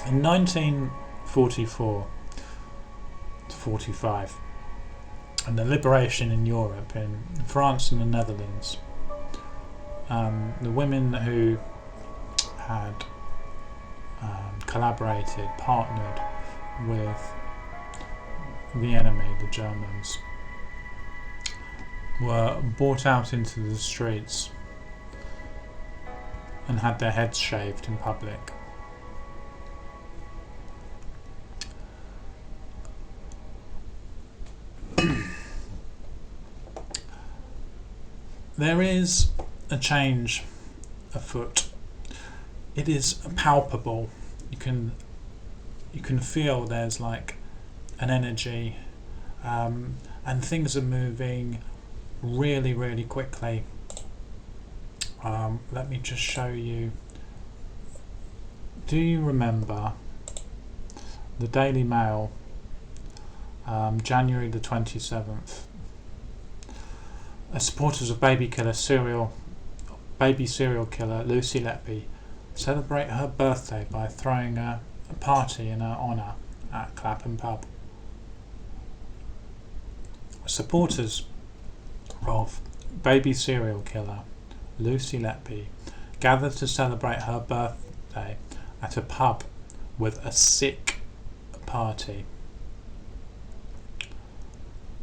In 1944 to 45, and the liberation in Europe, in France and the Netherlands, the women who had collaborated, partnered with the enemy, the Germans, were brought out into the streets and had their heads shaved in public. There is a change afoot. It is palpable. You can feel there's like an energy, and things are moving really, really quickly. Let me just show you. Do you remember the Daily Mail, January the 27th? Supporters of baby serial killer Lucy Letby celebrate her birthday by throwing a party in her honour at Clapham Pub. Supporters of baby serial killer Lucy Letby gathered to celebrate her birthday at a pub with a sick party.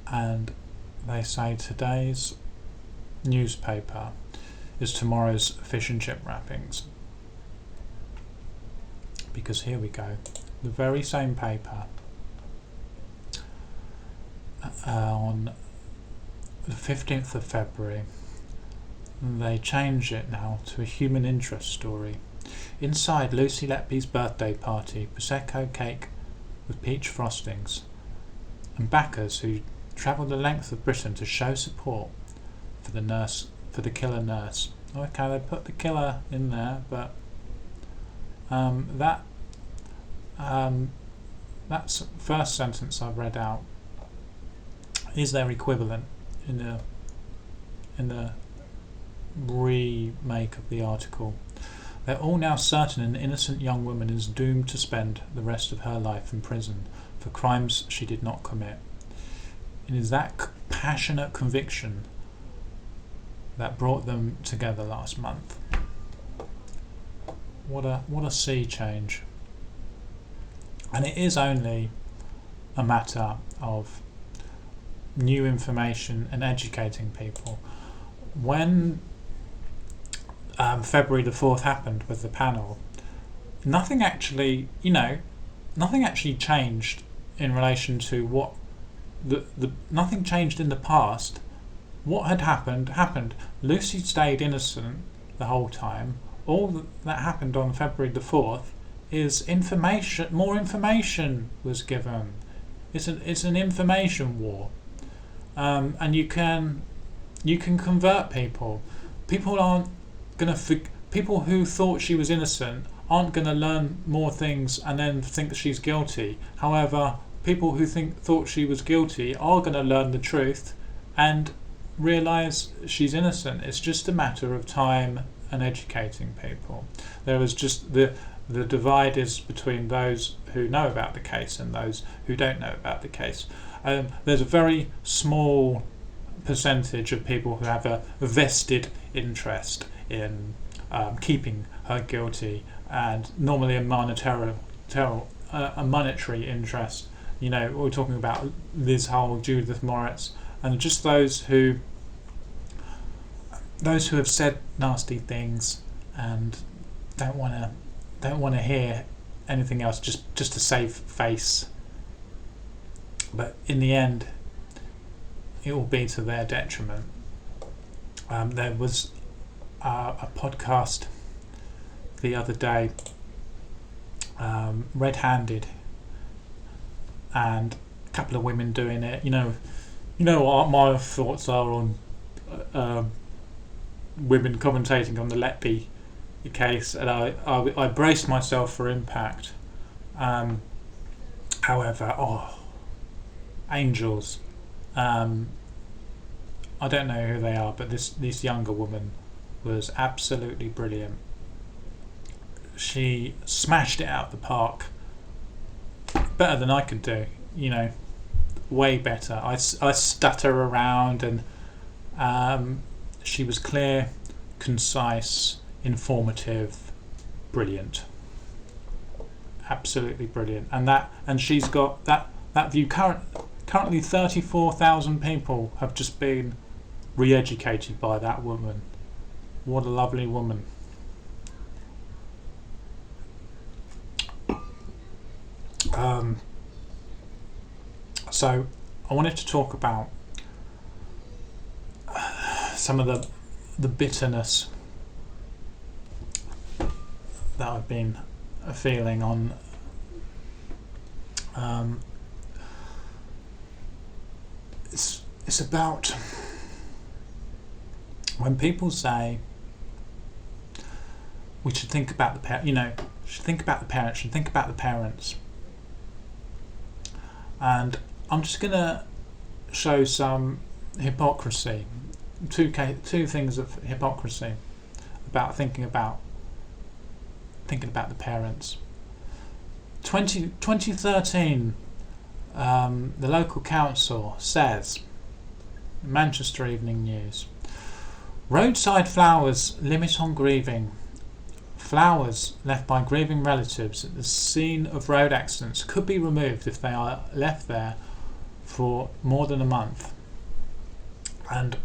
And they say today's newspaper is tomorrow's fish and chip wrappings. Because here we go, the very same paper on the 15th of February, they change it now to a human interest story. Inside Lucy Letby's birthday party, Prosecco cake with peach frostings, and backers who travelled the length of Britain to show support for the killer nurse. Okay, they put the killer in there, but that's first sentence I've read out is their equivalent in the remake of the article. They're all now certain an innocent young woman is doomed to spend the rest of her life in prison for crimes she did not commit. It is that passionate conviction that brought them together last month. What a sea change. And it is only a matter of new information and educating people. When February the 4th happened with the panel, nothing actually changed in relation to what nothing changed in the past. What had happened. Lucy stayed innocent the whole time. All that happened on February the 4th is information. More information was given. It's an information war, and you can convert people. People aren't gonna. People who thought she was innocent aren't gonna learn more things and then think that she's guilty. However, people who thought she was guilty are gonna learn the truth and realise she's innocent. It's just a matter of time and educating people. There is just the divide is between those who know about the case and those who don't know about the case. There's a very small percentage of people who have a vested interest in keeping her guilty, and normally a monetary interest. You know, we're talking about Liz Hull, Judith Moritz, and just those who have said nasty things and don't want to hear anything else, just to save face. But in the end, it will be to their detriment. There was a podcast the other day, red-handed, and a couple of women doing it. You know what my thoughts are on women commentating on the Letby case, and I braced myself for impact. However, angels. I don't know who they are, but this younger woman was absolutely brilliant. She smashed it out the park better than I could do. Way better. I stutter around, and she was clear, concise, informative, brilliant, absolutely brilliant. And she's got that view. Currently 34,000 people have just been re-educated by that woman. What a lovely woman. So I wanted to talk about some of the bitterness that I've been feeling on it's about when people say we should think about the should think about the parents, should think about the parents. And I'm just going to show some hypocrisy, two things of hypocrisy about thinking about the parents. 2013, the local council says, Manchester Evening News, roadside flowers limit on grieving. Flowers left by grieving relatives at the scene of road accidents could be removed if they are left there for more than a month. And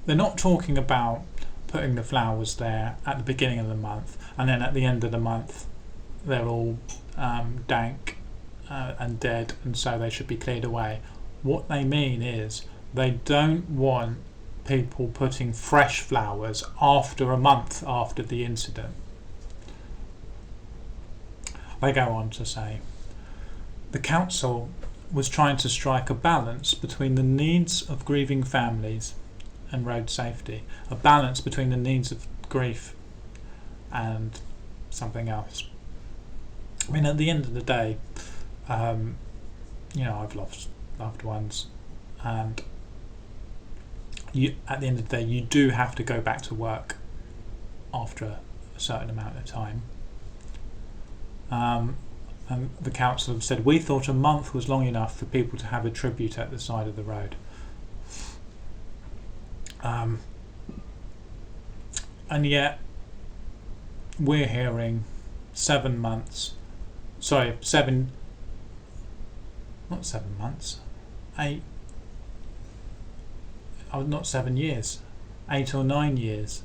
they're not talking about putting the flowers there at the beginning of the month and then at the end of the month they're all dank and dead, and so they should be cleared away. What they mean is they don't want people putting fresh flowers after a month after the incident. They go on to say the council was trying to strike a balance between the needs of grieving families and road safety, a balance between the needs of grief and something else. I mean, at the end of the day, I've lost loved ones, and at the end of the day, you do have to go back to work after a certain amount of time. And the council have said, we thought a month was long enough for people to have a tribute at the side of the road. And yet, we're hearing 7 months. Sorry, not 7 months. 8. Oh, not 7 years. 8 or 9 years.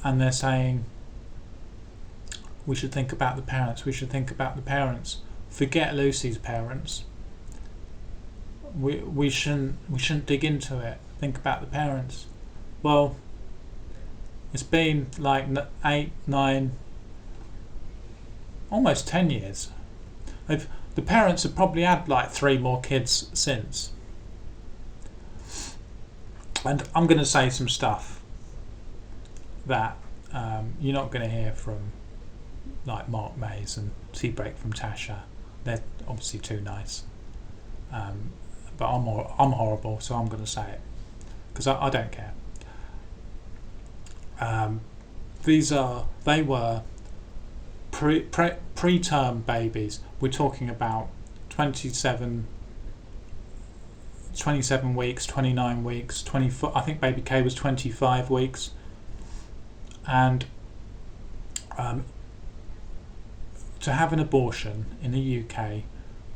And they're saying, we should think about the parents. We should think about the parents. Forget Lucy's parents. We shouldn't dig into it. Think about the parents. Well, it's been like 8, 9, almost 10 years. The parents have probably had like 3 more kids since. And I'm going to say some stuff that you're not going to hear from like Mark Mays and Tea Break from Tasha. They're obviously too nice. But I'm horrible, so I'm going to say it because I don't care. They were preterm babies. We're talking about 27 weeks, 29 weeks, 24. I think baby K was 25 weeks, and to have an abortion in the UK,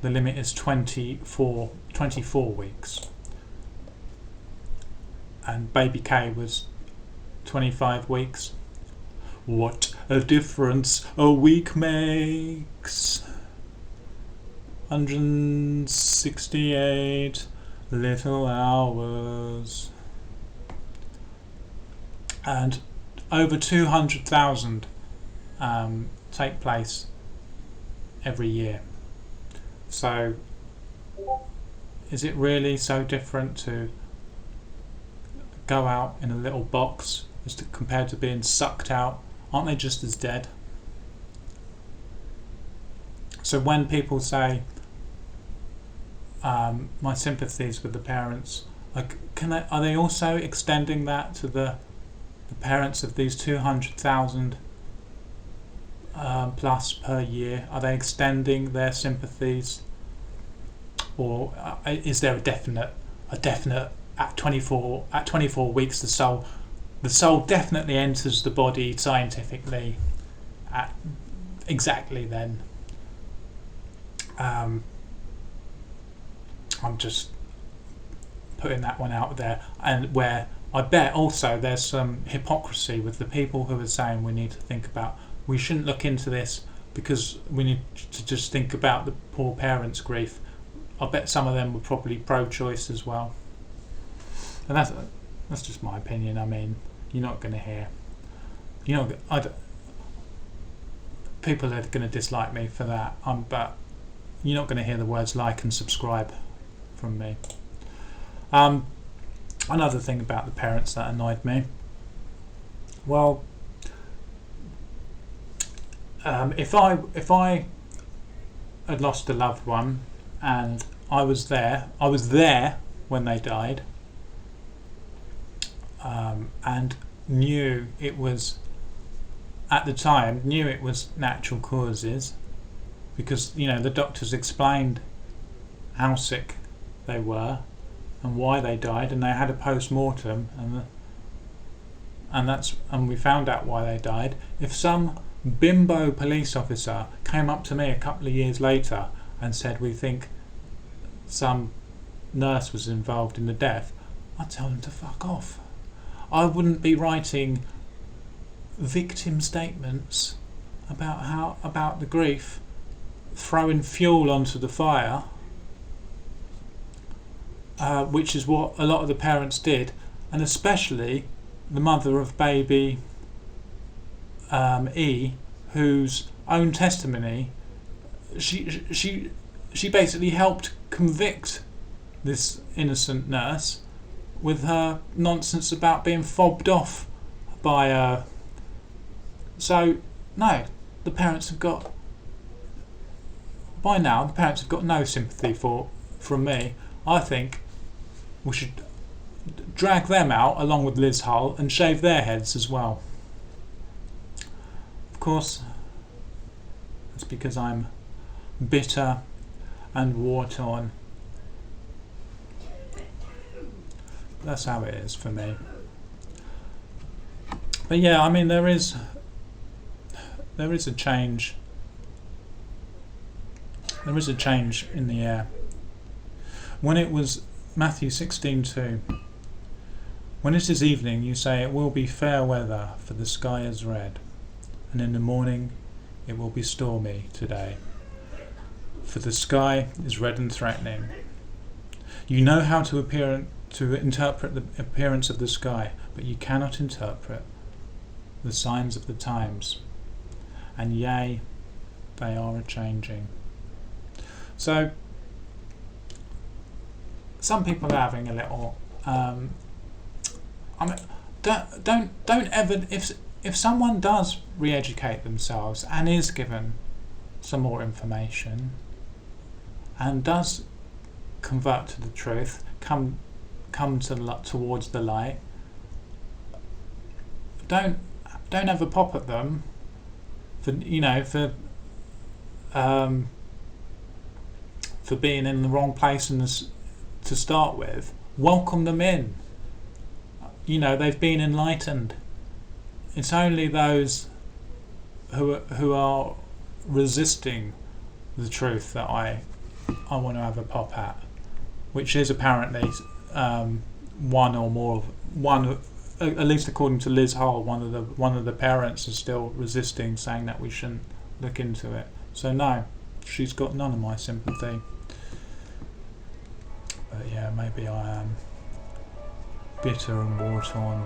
the limit is 24 weeks, and baby K was 25 weeks. What a difference a week makes. 168 little hours. And over 200,000 take place every year. So is it really so different to go out in a little box compared to being sucked out? Aren't they just as dead? So when people say my sympathies with the parents, like, are they also extending that to the parents of these 200,000 plus per year? Are they extending their sympathies, or is there a definite at 24 weeks the soul definitely enters the body scientifically at exactly then? I'm just putting that one out there, and where I bet also there's some hypocrisy with the people who are saying we shouldn't look into this because we need to just think about the poor parents' grief. I bet some of them were probably pro-choice as well, and that's just my opinion. I mean, you're not going to hear, people are going to dislike me for that, but you're not going to hear the words like and subscribe from me. Another thing about the parents that annoyed me, well, if I had lost a loved one and I was there when they died, and knew it was natural causes, because the doctors explained how sick they were and why they died, and they had a post-mortem, and we found out why they died. If some bimbo police officer came up to me a couple of years later and said we think some nurse was involved in the death, I'd tell them to fuck off. I wouldn't be writing victim statements about the grief, throwing fuel onto the fire, which is what a lot of the parents did, and especially the mother of baby E, whose own testimony, she basically helped convict this innocent nurse with her nonsense about being fobbed off by her. So no, the parents have got no sympathy from me. I think we should drag them out along with Liz Hull and shave their heads as well. Of course, it's because I'm bitter and war-torn. That's how it is for me. But yeah, I mean, there is a change. There is a change in the air. When it was Matthew 16:2, when it is evening, you say it will be fair weather, for the sky is red, and in the morning it will be stormy today, for the sky is red and threatening. You know how to interpret the appearance of the sky, but you cannot interpret the signs of the times. And yea, they are a-changing. So some people are having a little. I mean, don't ever. If someone does re-educate themselves and is given some more information and does convert to the truth, come towards the light, don't ever pop at them for being in the wrong place to start with. Welcome them in. They've been enlightened. It's only those who are resisting the truth that I want to have a pop at, which is apparently at least according to Liz Hull, one of the parents is still resisting, saying that we shouldn't look into it. So no, she's got none of my sympathy. But yeah, maybe I am bitter and war-torn.